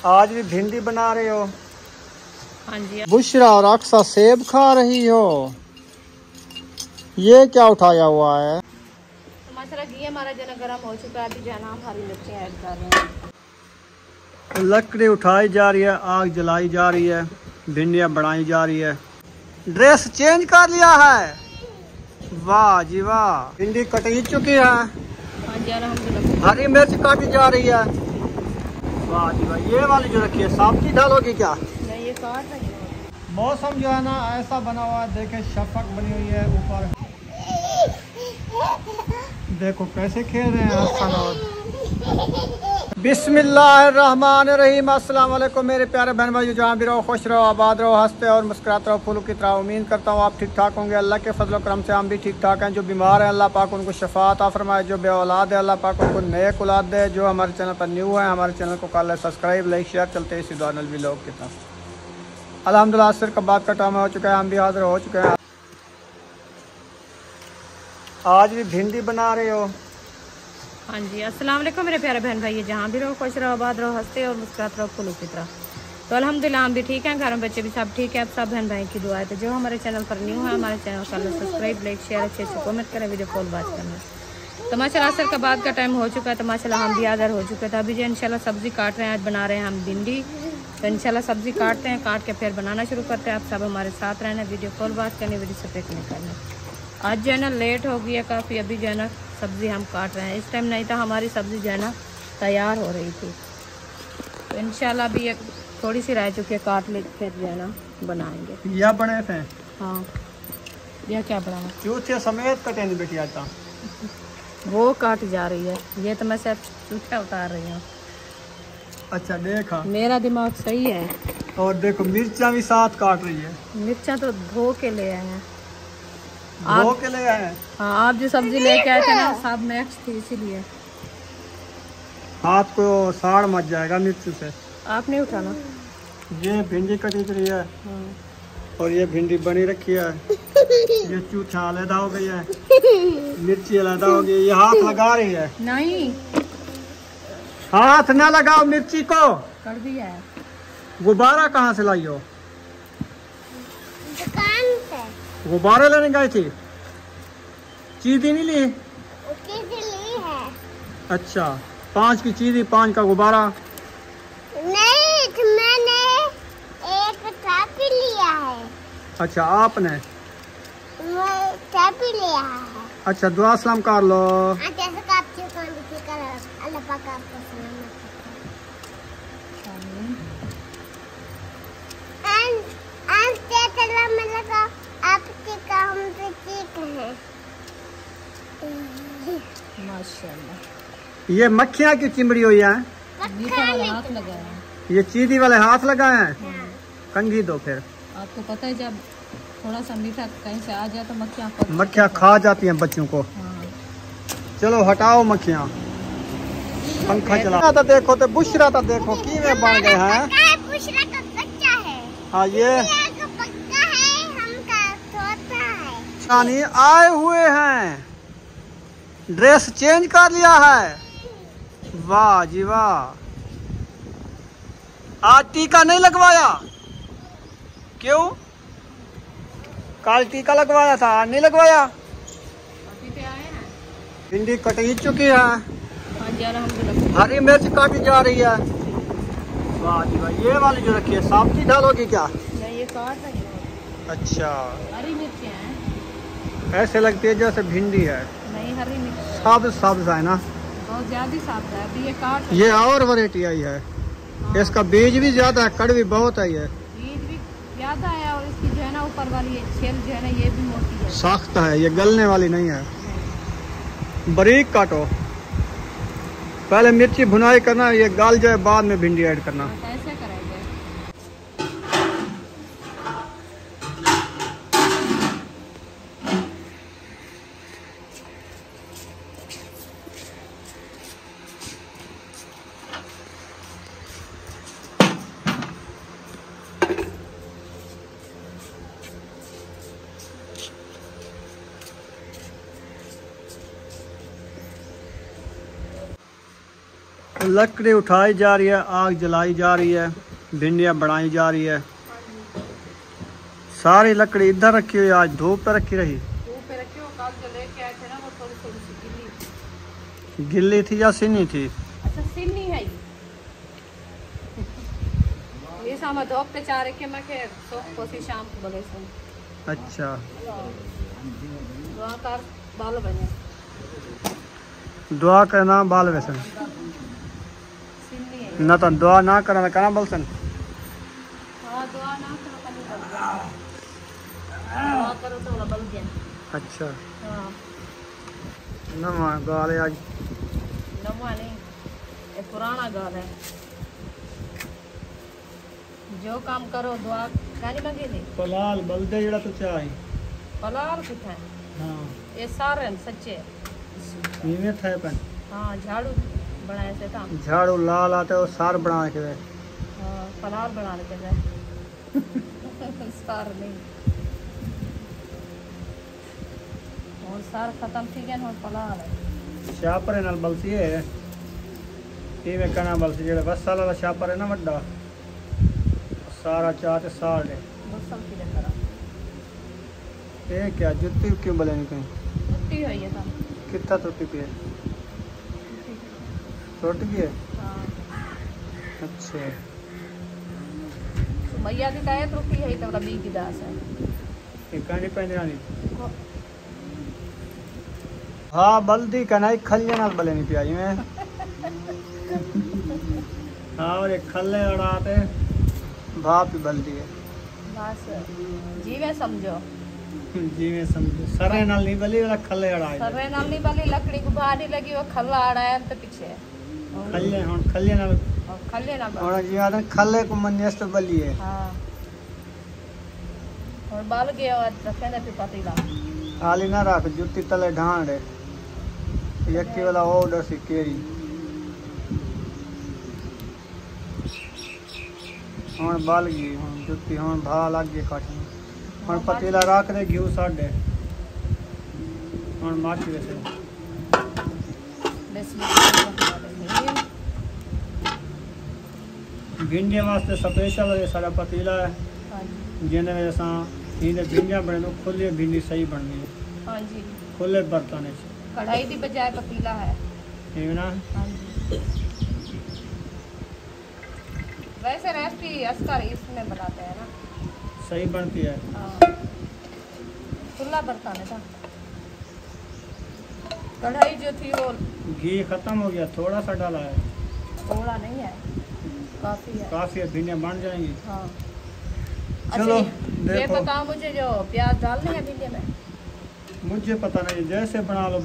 आज भी भिंडी बना रहे हो? हाँ जी। बुशरा और अक्सा सेब खा रही हो, ये क्या उठाया हुआ है? तो मसाला घी हमारा जना गर्म हो चुका है, अभी जाना हम हरी मिर्ची ऐड कर रहे हैं। लकड़ी उठाई जा रही है, आग जलाई जा रही है, भिंडियाँ बनाई जा रही है। ड्रेस चेंज कर लिया है, वाह जी वाह। भिंडी कट ही चुकी है, हाँ जी अल्हम्दुलिल्लाह। हरी मिर्च काटी जा रही है, वाह जी वाह। ये वाली जो रखी है सब्जी डालोगी क्या? नहीं, ये काट रही है। मौसम जो है ना ऐसा बना हुआ है, देखे शफक बनी हुई है ऊपर, देखो कैसे खेल रहे हैं हसन और। बिस्मिल्लाहिर्रहमानिर्रहीम। अस्सलाम वालेकुम मेरे प्यारे बहन भाई, जहाँ भी रहो खुश रहो, आबाद रहो, हंसते और मुस्कुराते रहो फूलों की तरह। उम्मीद करता हूँ आप ठीक ठाक होंगे। अल्लाह के फजल करम से हम भी ठीक ठाक हैं। जो बीमार हैं अल्लाह पाक उनको शफा अता फरमाए, जो बे औलाद है अल्लाह पाक उनको नेक औलाद दे। जो हमारे चैनल पर न्यू है हमारे चैनल को कर ले सब्सक्राइब, लाइक शेयर। चलते इसी दौरान भी लोग की तरफ अल्हम्दुलिल्लाह असर का बात का टाइम हो चुका है, हम भी हाजिर हो चुके हैं। आज भी भिंडी बना रहे हो? हाँ जी। अस्सलाम वालेकुम मेरे प्यारे बहन भाई, जहाँ भी रहो खुश रहो, आबाद रहो, हंसते और मुस्कुराते रहो फूलों की तरह। तो अल्हम्दुलिल्लाह हम भी ठीक हैं, घर में बच्चे भी सब ठीक है। अब सब बहन भाई की दुआ है। तो जो हमारे चैनल पर न्यू है हमारे चैनल को सब्सक्राइब, लाइक शेयर, अच्छे अच्छे कमेंट करें, वीडियो कॉल बात करना। तो माशाल्लाह असर का बाद का टाइम हो चुका है, तो माशाल्लाह हम भी हाजिर हो चुके थे। अभी जो इंशाल्लाह सब्जी काट रहे हैं, आज बना रहे हैं हम भिंडी। तो इंशाल्लाह सब्जी काटते हैं, काट के फिर बनाना शुरू करते हैं। आप सब हमारे साथ रहना, वीडियो कॉल बात करनी, वीडियो से ब्रेक नहीं करना। आज जो है ना लेट हो गई है काफ़ी, अभी जो है ना सब्ज़ी हम काट रहे हैं। इस टाइम नहीं था हमारी सब्ज़ी जो है ना तैयार हो रही थी। तो इंशाल्लाह अभी एक थोड़ी सी रह चुकी है, काट ले फिर जो है ना बनाएंगे। यह बने थे? हाँ। यह क्या बना? चूथे समेत कटे नहीं बेटी आता। वो काट जा रही है, ये तो मैं सिर्फ चूठा उतार रही हूँ। अच्छा देखा, मेरा दिमाग सही है। और देखो मिर्चा भी साथ काट रही है। मिर्चा तो धो के ले आए हैं। धो के ले आए? हाँ, आप जो सब्जी लेके आए थे ना सब मैक्स थी, इसीलिए हाथ को साड़ मच जाएगा मिर्च से। आपने उठाना। ये भिंडी कटी रही है। हाँ। और ये भिंडी बनी रखी है। ये चूथा अलहदा हो गई है, मिर्ची अलहदा हो गई। ये हाथ लगा रही है। नहीं, हाथ ना लगाओ मिर्ची को। कर दिया है। गुब्बारा कहाँ से लाई हो? दुकान से। गुब्बारे लेने गई थी? चीज़ नहीं ली? ली है। अच्छा, 5 की चीज़, 5 का गुब्बारा? नहीं, तो मैंने एक ट्रैपी लिया है। अच्छा आपने? ट्रैपी लिया है। अच्छा दुआ सलाम कर लो। जैसे का आप दुकान भी कर, अल्लाह पाक आपको सलामत रखे। आपके काम से ठीक है। माशाल्लाह। ये मक्खियाँ की चिमड़ी हुई है? हाथ लगाए हैं। ये चीदी वाले हाथ लगाए हैं। कंघी दो फिर। आपको पता है जब थोड़ा सा मीठा कहीं से आ जाए तो मक्खियाँ खा जाती हैं बच्चों को। हाँ। चलो हटाओ मक्खियाँ। पंखा चला तो देखो, तो बुशरा तो देखो की में बन गए हैं। बुशरा का बच्चा है। हाँ ये पक्का है, हमका छोटा है। नानी आए हुए हैं, ड्रेस चेंज कर लिया है, वाह जी वाह। आज टीका नहीं लगवाया? क्यों? कल टीका लगवाया था, आज नहीं लगवाया? अभी पे आए हैं। भिंडी कट ही चुकी है, हाँ जी अल्हम्दुलिल्लाह। हरी मिर्च काटी जा रही है, वाह जी वाह। ये वाली जो रखी है सब्जी डालोगी क्या? नहीं, ये काट रही है। अच्छा, हरी मिर्ची हैं। ऐसे लगती है जैसे भिंडी है। नहीं, हरी मिर्च सब्ज सब्ज है ना, बहुत ज्यादा साफ है। अभी ये काट ये और वैरायटी आई है। हाँ। इसका बीज भी ज्यादा है, कड़वी बहुत है। ये बीज भी ज्यादा है और इसकी जो है ना ऊपर वाली छेल जो है ना ये भी मोटी है, सख्त है, ये गलने वाली नहीं है। बारीक काटो, पहले मिर्ची भुनाई करना, ये गल जाए बाद में भिंडी ऐड करना। कैसे करेंगे? लकड़ी उठाई जा रही है, आग जलाई जा रही है, भिंडियाँ बनाई जा रही है। सारी लकड़ी इधर रखी हुई, आज धूप पे रखी रही। धूप पे रखी हो, कल जो लेके आए थे ना वो थोड़ी थोड़ी सी गिल्ली गिल्ली थी या सिनी थी? अच्छा सिन्नी है ये सामा धूप पे चाह रखे मैं के कोसी शाम को बोले सुन। अच्छा दुआ कर बाल बने, दुआ करना बाल वैसन सिन्नी है न तो दुआ ना करना करना बलसन। हाँ दुआ ना करो तो नहीं बल गया, दुआ करो तो बल गया। अच्छा हाँ नवा गाल है आज। नवा नहीं ये पुराना गाल है। जो काम करो दुआ कानी मंगी नहीं। पलाल बलदे जड़ा तू चाहे पलाल कितना है? हाँ ये सारे सच्चे नीमे थे पन हाँ झाड़ू बनाए से था। झाड़ू लाल आते और सार बना के दे। हाँ पलाल बना के दे सार नहीं और सार खत्म थी गया और पलाल है। शापर नाल बलसी है ये में कना बलसी जेड़ा बस साल वाला शापर है ना वड्डा सारा चाहते साल दे मौसम की तरह ये क्या जुत्ती क्यों बले नहीं कहीं छुट्टी हुई है था। कितना टूटी पी है? टूट गई है? हाँ अच्छा मैया की कायत रुकी है तो रबी की दास है। ये कहानी पहने आनी हाँ बल्दी कनाई खल्ले नाल बले नहीं पियाई में हाँ और एक खल्ले उड़ाते भाप ही बल्दी है बस जीवे समझो जी में समझो सरे नाल नहीं बली वाला खल्ले उड़ाए सर्वे नाल नहीं वाली लकड़ी को भारी लगी वो खल्ला आ रहा है तो पीछे खल्ले हाँ खल्ले नाल और खल्ले ना और जी आदन खल्ले को मन्यस्त बली है हाँ और बाल गया और रखे ना फिर पतीला आली ना रख जुत्ती तले ढांड है यक्की वाला ऑर्डर सी केरी हाँ बाल गई हाँ जुत्ती हाँ भा लग गई काटने हाँ पतीला रख दे घी साढ़े हाँ माची वैसे भिंडिया वास्ते स्पेशल है सारा पतीला है जिन्हें में असा इन्हें भिंडियाँ बने तो खुले भिंडी सही बननी है। हाँ जी खुले बर्तन है कढ़ाई की बजाय पतीला है। ठीक ना हाँ जी वैसे रेसिपी अस्कर इसमें बनाते हैं ना सही बनती है। हाँ खुला बर्तन है था। कढ़ाई जो थी वो घी खत्म हो गया थोड़ा सा डाला है थोड़ा नहीं है काफी है। काफी है भिंडियाँ बन जाएंगी। हाँ चलो ये देखो बताओ मुझे जो प्याज डालने हैं भिंडी में। मुझे पता नहीं जैसे बना लो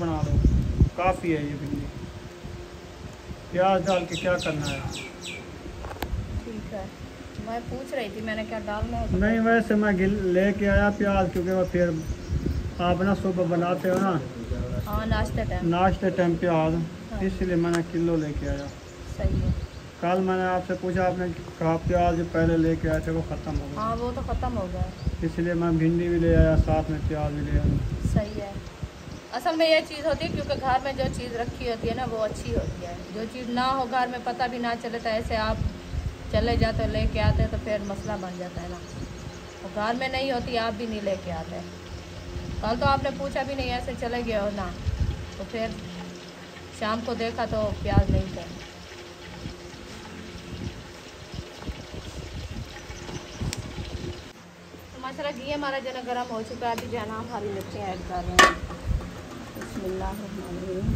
काफी है ये भिंडी प्याज डाल के क्या करना है। ठीक है मैं पूछ रही थी मैंने क्या डालना है। नहीं वैसे मैं लेके आया प्याज क्योंकि वो फिर आप ना सुबह बनाते हो ना हाँ नाश्ते टाइम प्याज हाँ। इसलिए मैंने किलो लेके आया। सही है। कल मैंने आपसे पूछा आपने कहा प्याज जो पहले लेके आए थे वो ख़त्म हो गया। हाँ वो तो ख़त्म हो गया इसलिए मैं भिंडी भी ले आया साथ में प्याज भी ले आया। सही है। असल में ये चीज़ होती है क्योंकि घर में जो चीज़ रखी होती है ना वो अच्छी होती है। जो चीज़ ना हो घर में पता भी ना चले तो ऐसे आप चले जाते हो लेके आते हैं तो फिर मसला बन जाता है ना। और घर में नहीं होती आप भी नहीं लेके आते। कल तो आपने पूछा भी नहीं ऐसे चले गए हो ना तो फिर शाम को देखा तो प्याज नहीं थे। माशाल्लाह घी हमारा जो है गर्म हो चुका है। अभी जो है ना हम हरी मिर्ची ऐड कर रहे हैं। बिस्मिल्लाहिर्रहमानिर्रहीम।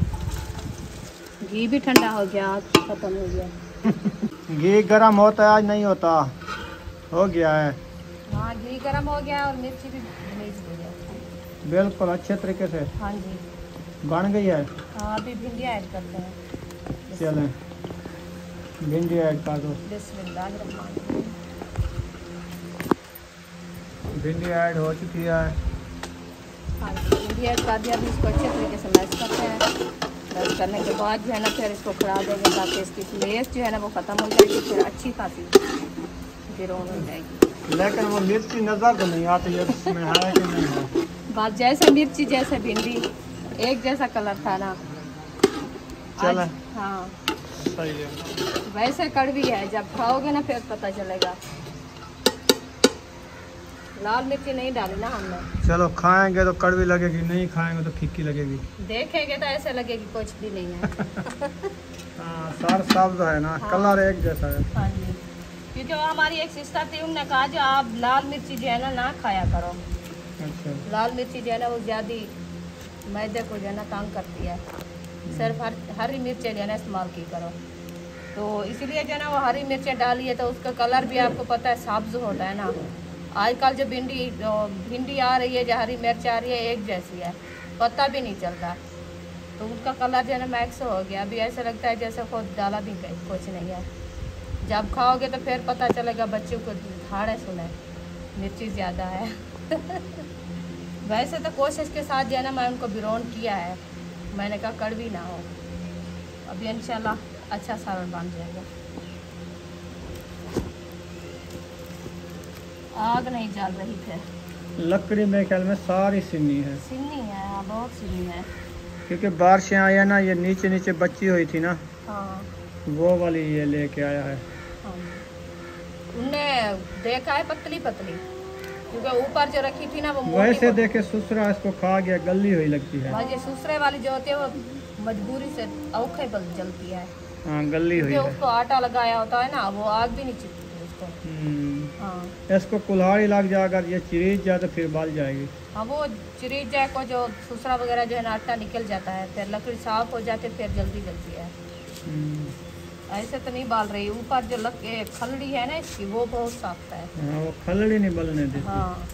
घी भी ठंडा हो गया ख़त्म हो गया। घी गर्म होता है आज नहीं होता हो गया है। हाँ घी गर्म हो गया और मिर्ची भी भूज हो गया बिल्कुल अच्छे तरीके से हाँ जी बन गई है। हाँ अभी भिंडी ऐड करते हैं। चलें भिंडी ऐड कर दो। बिस्मिल्लाहिर्रहमानिर्रहीम। भिंडी ऐड हो चुकी है। हाँ जी भिंडी ऐड कर दिया। अभी इसको अच्छे तरीके से मैश करते हैं। मैश करने के बाद जो है ना फिर इसको खड़ा देंगे ताकि इसकी फ्लेस जो है ना वो ख़त्म हो जाएगी। फिर अच्छी खासी गिरोन हो जाएगी। लेकिन वो मिर्ची नज़र तो नहीं आती है इसमें है कि नहीं है। बात जैसे मिर्ची जैसे भिंडी एक जैसा कलर था ना। चलें हाँ सही है। वैसे कड़वी है, जब खाओगे ना फिर पता चलेगा। लाल मिर्ची नहीं डाली ना हमने। चलो खाएंगे तो कड़वी लगेगी, नहीं खाएंगे तो फीकी लगेगी। देखेंगे तो ऐसे लगेगी कुछ भी नहीं है। हाँ सार सब्ज है ना, कलर एक जैसा है। हाँ जी, क्योंकि वो हमारी एक सिस्टर थी, उन्होंने कहा जो आप लाल मिर्ची जो है ना खाया करो। अच्छा। लाल मिर्ची जो है ना वो ज़्यादा मैदे को जो है ना तंग करती है, सिर्फ हरी मिर्चें जो है ना इस्तेमाल की करो। तो इसीलिए जो है ना वो हरी मिर्चें डाली है, तो उसका कलर भी आपको पता है सब्ज होता है ना। आजकल जो भिंडी आ रही है, जो हरी मिर्च आ रही है, एक जैसी है, पता भी नहीं चलता। तो उसका कलर जो है ना मैक्स हो गया। अभी ऐसा लगता है जैसे खुद डाला भी कुछ नहीं है। जब खाओगे तो फिर पता चलेगा, बच्चों को धाड़े सुने मिर्ची ज़्यादा है। वैसे तो कोशिश के साथ जो है ना मैं उनको बिरोन किया है, मैंने कहा कड़वी ना हो। अभी इंशाल्लाह अच्छा सालन बन जाएगा। आग नहीं जल रही थे। लकड़ी मेरे ख्याल में सारी सिन्नी है। सिन्नी है, हाँ बहुत सिन्नी है। क्योंकि बारिशें आई है ना, ये नीचे नीचे बची हुई थी ना, हाँ वो वाली ये लेके आया है। हाँ, उनने देखा है पतली पतली, क्योंकि ऊपर जो रखी थी ना वो मोटी वैसे मोटी। देखे ससुरा इसको खा गया, गली हुई लगती है। ये दूसरे वाली जो होती है वो मजबूरी से औखे बल जलती है, हाँ गली हुई क्योंकि है। उसको आटा लगाया होता है ना, वो आग भी नहीं चिपकती उसको। हाँ इसको कुल्हाड़ी लग जाएगा, ये चिरीज जाए तो फिर बाल जाएगी। हाँ, वो चिरीज जाए को जो दूसरा वगैरह जो है ना आटा निकल जाता है, फिर लकड़ी साफ हो जाती है, फिर जल्दी जलती है। ऐसे तो नहीं बाल रही। ऊपर जो खलड़ी है ना इसकी, वो बहुत सख्त है। हाँ वो खलड़ी नहीं बलने देती। हाँ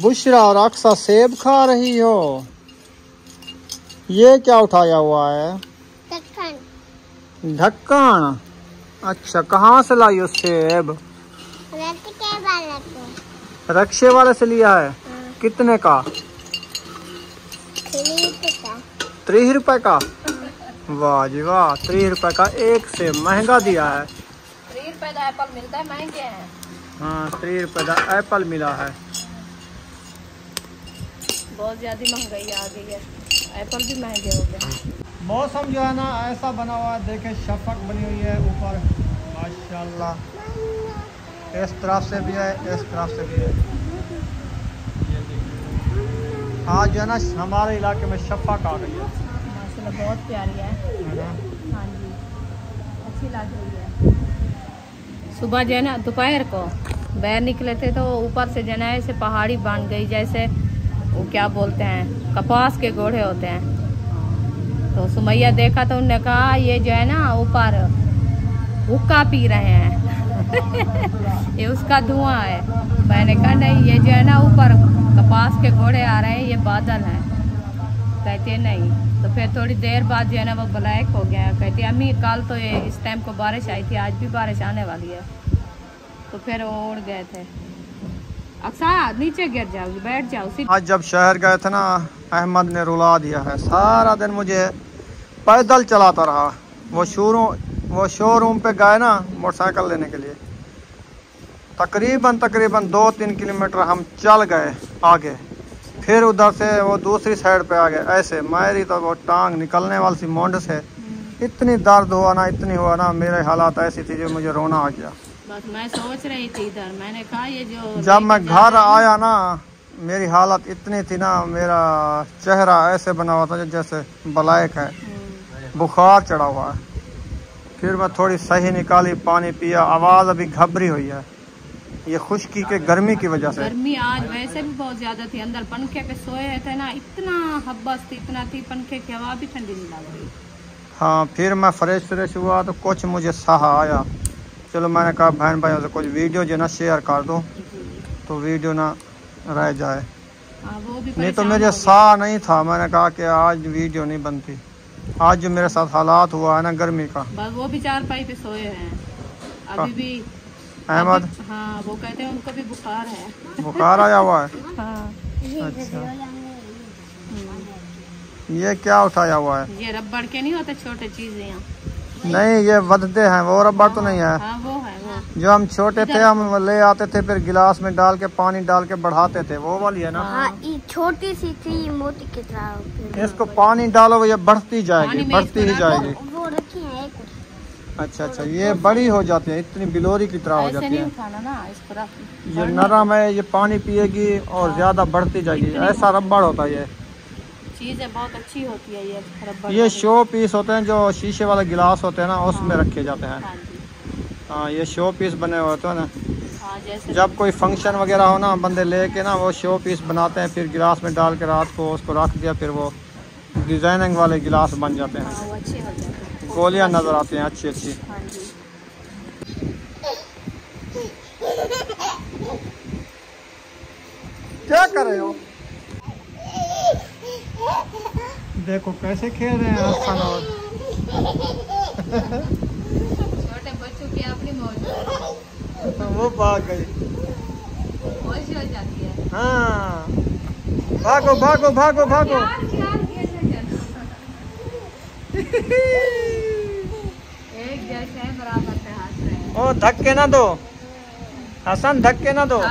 बुशरा और अक्सा सेब खा रही हो, ये क्या उठाया हुआ है? ढक्कन। ढक्कन। अच्छा, कहाँ से लाई हो सेब? रक्षे वाले से लिया है। कितने का? 30 रुपए का। वाह जी वाह, 30 रुपए का एक सेब, महंगा दिया है। 30 रुपए का एप्पल मिलता है, महंगे हैं। हाँ 30 रुपए का एप्पल मिला है। बहुत ज्यादा महंगाई आ गई है, एप्पल भी महंगे हो गए। मौसम जो है ना ऐसा बना हुआ है, देखे शफक बनी हुई है ऊपर, माशाल्लाह। इस तरफ से भी है, इस तरफ से भी है। ये देखिए, आज जो है ना हमारे इलाके में शफक आ गई है। माशाल्लाह बहुत प्यारी है। ना? हाँ जी, अच्छी लग रही है। सुबह जो है ना दोपहर को बाहर निकले थे, तो ऊपर से जो है ना ऐसे पहाड़ी बन गई, जैसे वो क्या बोलते हैं, कपास के घोड़े होते हैं। तो सुमैया देखा तो उन्होंने कहा ये जो है ना ऊपर हुक्का पी रहे हैं। ये उसका धुआं है। मैंने कहा नहीं, ये जो है ना ऊपर कपास के घोड़े आ रहे हैं, ये बादल हैं। कहते नहीं, तो फिर थोड़ी देर बाद जो है ना वो ब्लैक हो गया। कहती अम्मी कल तो ये इस टाइम को बारिश आई थी, आज भी बारिश आने वाली है। तो फिर वो उड़ गए थे। अक्सा नीचे गिर जाओगी, बैठ जाओ। आज जब शहर गए थे ना, अहमद ने रुला दिया है। सारा दिन मुझे पैदल चलाता रहा। वो शोरूम पे गए ना मोटरसाइकिल लेने के लिए, तकरीबन 2-3 किलोमीटर हम चल गए आगे, फिर उधर से वो दूसरी साइड पे आ गए। ऐसे मेरी तो वो टांग निकलने वाली सी मोंड से, इतनी दर्द हुआ ना, इतनी हुआ ना, मेरे हालात ऐसी थी जो मुझे रोना आ गया। बस मैं सोच रही थी इधर, मैंने कहा ये जो जब मैं घर आया ना, मेरी हालत इतनी थी ना, मेरा चेहरा ऐसे बना हुआ था जैसे ब्लैक है, बुखार चढ़ा हुआ है। फिर मैं थोड़ी सही निकाली, पानी पिया, आवाज़ अभी घबरी हुई है, ये खुश्की के गर्मी की वजह से। गर्मी आज वैसे भी बहुत ज्यादा थी, अंदर पंखे पे सोए थे ना, इतना हब्बस थी, इतना थी, पंखे की हवा भी ठंडी नहीं लग रही। हाँ, फिर मैं फ्रेश हुआ तो कुछ मुझे साह आया। चलो मैंने कहा बहन भाई से कुछ वीडियो जो ना शेयर कर दो, तो वीडियो ना रह जाए। वो भी नहीं तो मेरे साह नहीं था। मैंने कहा कि आज वीडियो नहीं बनती। आज जो मेरे साथ हालात हुआ है ना गर्मी का, बस वो भी चारपाई पे सोए हैं अभी भी। अहमद, हाँ वो कहते हैं उनको भी बुखार है। बुखार आया हुआ है। हाँ। अच्छा, ये क्या उठाया हुआ है? ये रबड़ के नहीं होते छोटे चीजें यहाँ? नहीं, ये वधते हैं, वो रबड़ तो नहीं है। हाँ वो है, वो जो हम छोटे थे हम ले आते थे, फिर गिलास में डाल के पानी डाल के बढ़ाते थे, वो वाली है ना? हाँ, ये छोटी सी थी, ये मोटी की तरह। इसको पानी डालो ये बढ़ती जाएगी, बढ़ती ही जाएगी। वो रखी है एक। अच्छा अच्छा, ये बड़ी हो जाती है, इतनी बिलोरी की तरह हो जाती है। ये नरम है, ये पानी पिएगी और ज्यादा बढ़ती जाएगी। ऐसा रबड़ होता है, ये चीज है, बहुत अच्छी होती है ये रबड़। ये शो पीस होते हैं, जो शीशे वाले गिलास होते हैं ना, उसमें रखे जाते हैं। हाँ, ये शो पीस बने हुए होते हैं ना। जैसे जब कोई फंक्शन वगैरह हो ना, बंदे लेके ना वो शो पीस बनाते हैं, फिर गिलास में डाल के रात को उसको रख दिया, फिर वो डिजाइनिंग वाले गिलास बन जाते हैं। वो अच्छे हो जाते हैं, गोलियां नजर आती हैं अच्छी अच्छी। हाँ जी। क्या कर रहे हो? देखो कैसे खेल रहे हैं हसन और छोटे बच्चों की अपनी मौज, वो भाग गई। मौज हो जाती है। हाँ, भागो भागो भागो भागो। एक जैसे है, बराबर से हाथ रहे। ओ धक्के ना दो हसन, धक्के ना दो।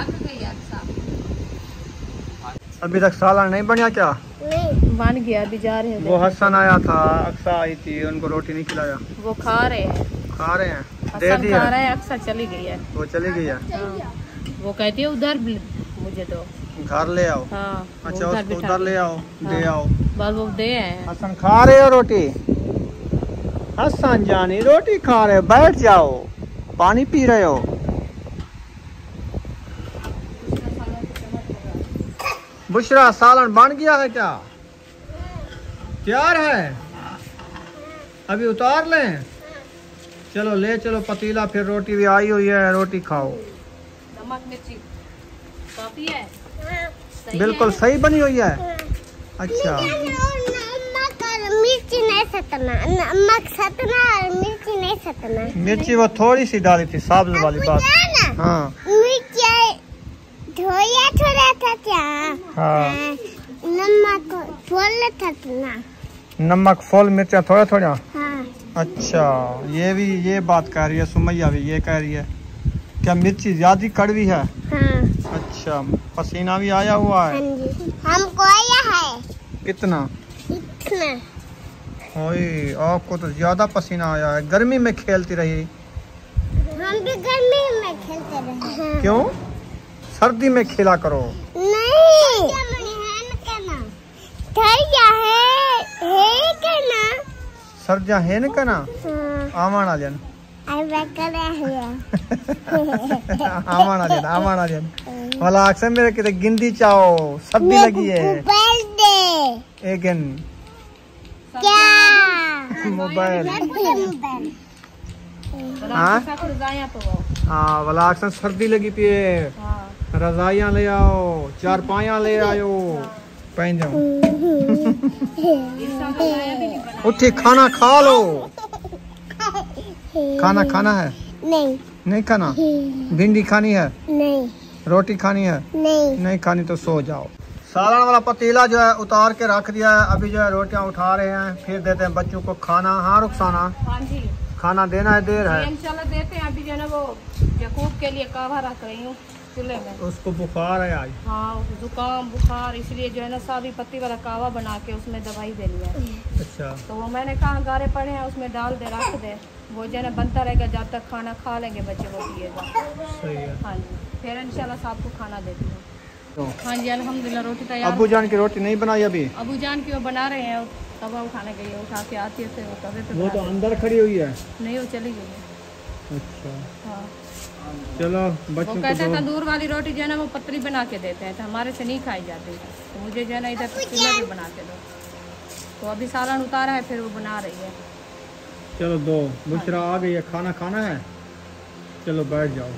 अभी तक सालन नहीं बनिया क्या? नहीं, बन गया, अभी जा रहे हैं। वो हसन आया था, अक्सा आई थी, उनको रोटी नहीं खिलाया। वो खा रहे हैं, खा रहे हैं, दे हसन दिया। खा रहा है, अक्सर चली गई है। वो चली गई है, हाँ। वो कहती है उधर मुझे दो। घर ले आओ। हाँ, वो अच्छा, उसको बिठा उधर ले आओ, दे हाँ। आओ। बस वो दे हैं। हसन खा रहे हो रोटी? हसन जानी रोटी खा रहे हो, बैठ जाओ, पानी पी रहे हो। बुशरा सालन बन गया है क्या? तैयार है? अभी उतार लें? चलो ले चलो पतीला, फिर रोटी भी आई हुई है, रोटी खाओ। नमक मिर्ची काफी है? सही बिल्कुल है? सही बनी हुई है। अच्छा, नमक और मिर्ची नहीं सतना, नमक सतना और मिर्ची नहीं सतना। मिर्ची वो थोड़ी सी डाली थी, साबुत वाली बात। हाँ मिर्ची धोया थोड़ा था क्या? हाँ, नमक फूल था ना। नमक फुल, मिर्चा थोड़ा थोड़ा। हाँ, अच्छा, ये बात कह रही है सुमैया भी, ये कह रही है क्या मिर्ची ज्यादा कड़वी है? हाँ, अच्छा, पसीना भी आया हुआ हाँ है। जी, हमको आया है कितना? इतना। ओए, आपको तो ज्यादा पसीना आया है, गर्मी में खेलती रही। हम भी गर्मी में खेलते रहे। क्यों? सर्दी में खेला करो। नहीं, सर्दियाँ है न कना हाँ, आमान आ जान। आमान आ जान, आमान आ जान। वाला अक्सर मेरे किते गिंदी चाहो, सर्दी लगी है। मोबाइल दे। एक गिन क्या? मोबाइल। मोबाइल। हाँ हाँ, वाला अक्सर सर्दी लगी पिए, रजाइयाँ ले आओ, चारपाइयाँ ले आयो, पहन जाओ। उठी खाना खा लो। खाना खाना है? नहीं, नहीं खाना? भिंडी खानी है? नहीं, रोटी खानी है? नहीं। नहीं खानी तो सो जाओ। सालन वाला पतीला जो है उतार के रख दिया है, अभी जो है रोटियां उठा रहे हैं, फिर देते हैं बच्चों को खाना। हाँ रुखसाना, हाँ जी, खाना देना है, देर है। इंशाल्लाह देते हैं। अभी जो है ना वो यकूब के लिए कावा रख रही हूँ चूल्हे में। उसको बुखार है आज। हाँ, जुकाम बुखार, इसलिए जो है ना सारी पत्ती वाला कावा बना के उसमें दवाई देनी है। अच्छा, तो वो मैंने कहा गारे पड़े हैं उसमें डाल दे, रख दे, वो जो है ना बनता रहेगा जब तक खाना खा लेंगे बच्चे, वो पिएगा। सही है। हाँ जी, फिर इंशाल्लाह साहब को खाना देती हूँ। हाँ जी, अल्हम्दुलिल्लाह रोटी तैयार। अब्बू जान की रोटी नहीं बनाई अभी? अबू जान की वो बना रहे हैं, तवा उठाने के लिए उठा के आती है, फिर वो तवे पे वो तो बनाते अंदर खड़ी हुई है। हैं। नहीं, वो चली गई है। अच्छा, हाँ, चलो वो बच्चों को कहते हैं दो। तंदूर वाली रोटी जो है ना वो पतली बना के देते हैं, तो हमारे से नहीं खाई जाती, तो मुझे जो है ना इधर चूल्हे पे बना के दो। तो अभी सालन उतारा है, फिर वो बना रही है। चलो दो। बुशरा आ गई है, खाना खाना है? चलो बैठ जाओ।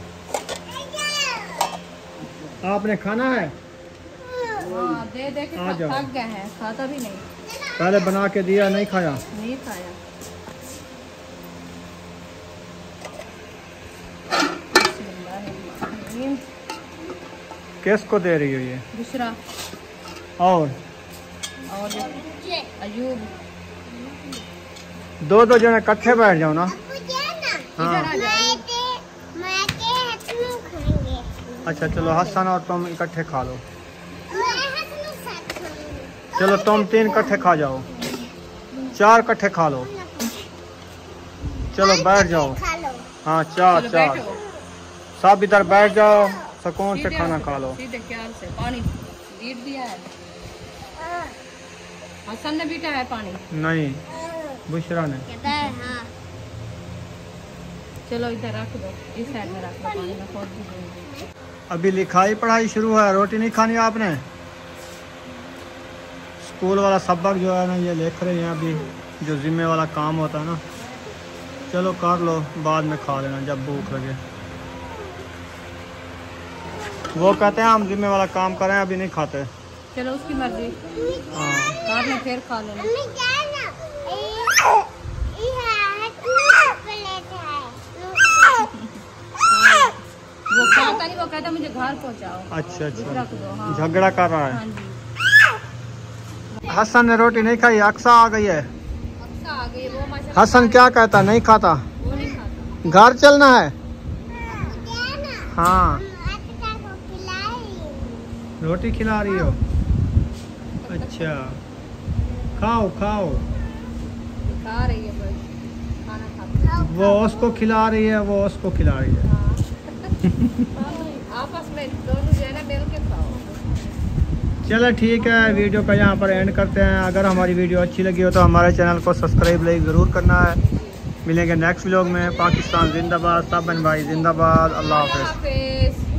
आपने खाना है? हाँ, दे दे के आ जाओ। थक गए हैं, खाता भी नहीं। पहले बना के दिया, नहीं खाया? नहीं खाया। बिस्मिल्लाहिर्रहमानिर्रहीम। किसको दे रही हो ये? दूसरा और अयूब, दो दो जने इकट्ठे बैठ जाओ ना। हाँ, इधर आ जाओ। मैं अच्छा चलो हसन और तुम इकट्ठे खा लो। मैं हसन साथ खाऊंगी। चलो तुम 3 इकट्ठे खा जाओ, 4 इकट्ठे खा लो। चलो बैठ जाओ। खा लो। हाँ 4 चलो 4 बैठो। सब इधर बैठ जाओ, सुकून से खाना खा लो। सीधे ख्याल से पानी बीट दिया है, हसन ने बीटा है पानी। नहीं बुशरा ने। कहता है हाँ। चलो इधर रख दो, इस साइड में रख दो पानी, में खोद भी दूंगी। अभी लिखाई पढ़ाई शुरू है, रोटी नहीं खानी आपने? स्कूल वाला सबक जो है ना ये लिख रहे हैं अभी, जो जिम्मे वाला काम होता है ना। चलो कर लो, बाद में खा लेना जब भूख लगे। वो कहते हैं हम जिम्मे वाला काम करें, अभी नहीं खाते। चलो उसकी मर्जी, हाँ बाद में फिर खा लेना। मम्मी क्या है ना ये है चॉकलेट है। वो खाता नहीं, वो कहता मुझे घर पहुंचाओ। अच्छा रख अच्छा, दो। हाँ झगड़ा कर रहा हाँ है। जी। हसन ने रोटी नहीं खाई, अक्सा आ गई है। अक्सा आ गई, वो माशाल्लाह हसन क्या कहता, नहीं खाता, वो नहीं खाता। घर चलना है। क्या है ना हाँ अक्का को खिलाई। रोटी खिला रही हो, अच्छा खाओ खाओ। खा रही है कोई, खाना खाता है। वो उसको खिला रही है, वो उसको खिला रही है। हाँ। आपस में दोनों जो है ना मिल के खाओ। चलो ठीक है, वीडियो का यहाँ पर एंड करते हैं। अगर हमारी वीडियो अच्छी लगी हो तो हमारे चैनल को सब्सक्राइब ज़रूर करना है। मिलेंगे नेक्स्ट व्लॉग में। पाकिस्तान जिंदाबाद, सब बहन भाई जिंदाबाद। अल्लाह हाफ़िज़। हाफिज़।